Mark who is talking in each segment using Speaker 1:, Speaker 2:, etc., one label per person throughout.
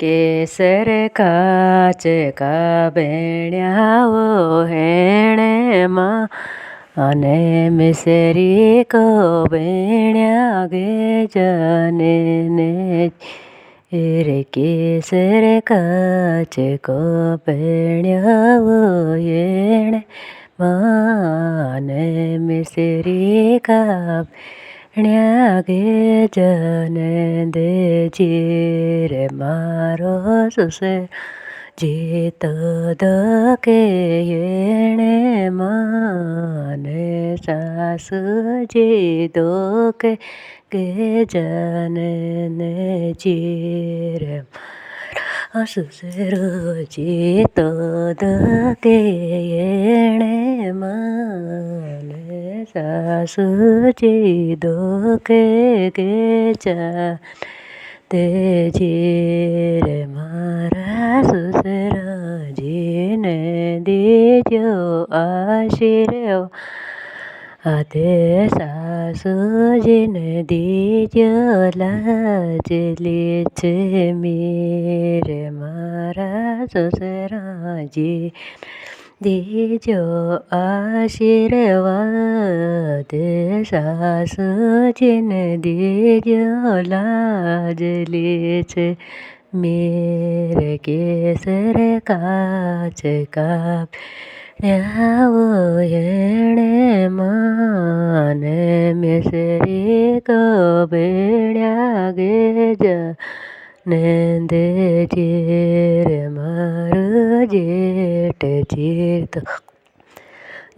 Speaker 1: કેસર કાચકા બેણ્યાઓ હેણેમાં અને મિસરી કો બેણ્યા ગે જને ને રે કેસર કાચકો બેણ્યાઓ હેણે અને મિસરી કા ગે જને દેજી રે મારો સુસે જીતો દકે એણે માને સાસુજી દોકે ગે જને ને જીરે સુસરો જીતો દકે એણે માને સાસુજી દોકે ગે જા તેજી રે મારા સુસરાજીને દેજો આશીર્વાદ સાસુજીને દેજો લાજલી છે મેરે મારા સુસરાજી દેજો આશીર્વાદ સાસુજીને દેજો લાજલી છે મેરે કેસર કાચકા આવો એણે માને મિસરી કો બેણ્યા ગે જને દેજી રે મારું જેઠ જીતો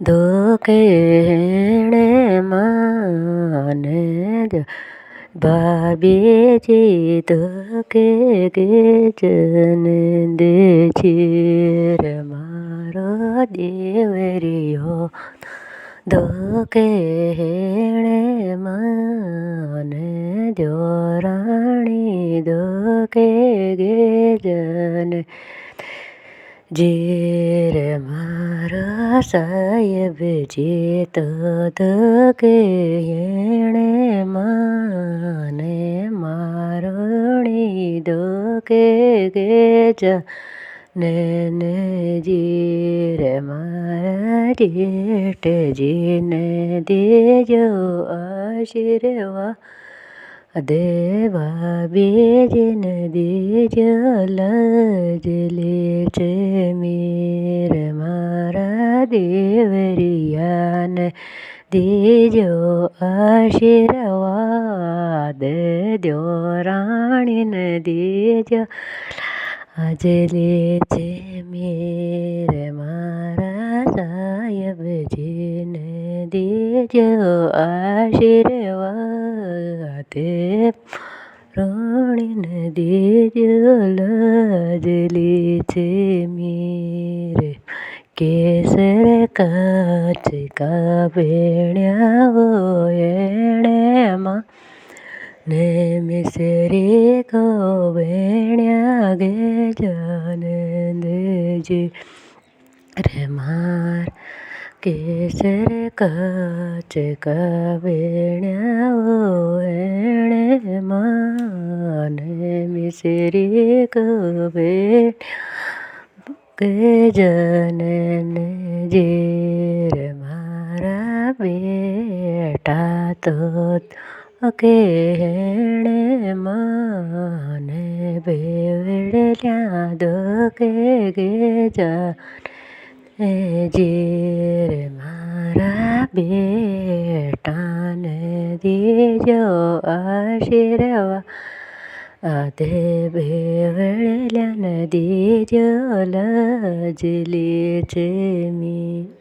Speaker 1: દોકે એણે માને ભાભીજી દોકે ગે જને દેજી રે મારો દેવરિયો દોકે એણે માને જોરાણી દોકે ગે જને જીરે મારા સાહેબજી તો દકે એણે માને મારણી દકે ગે જને ને જીરે મારા જેઠજીને દેજો આશીર્વાદ ભાભીજીને દેજો લાજલી છે મેરે મારા દેવરિયાને દેજો આશીર્વાદ દેવરાણીને દેજો લાજલી છે મેરે મારા સાહેબજીને દેજો આશીર્વાદ રાણીને દેજો લાજલી છે મેરે કેસર કાચકા બેણ્યાઓ એણેમાં ને મિસરી કો બેણ્યા ગે જને દેજી રે માર કેસર કાચકા બેણ્યાઓ એણે માને મિસરી કો બેણ્યા ગે જને જે મારા બેટા તો કે એણે માને બેવડ્યા દકે ગે જાને જે મારા બેટાને દેજો આશીર્વાદ બેવડ્યાને દેજો લાજલી છે મી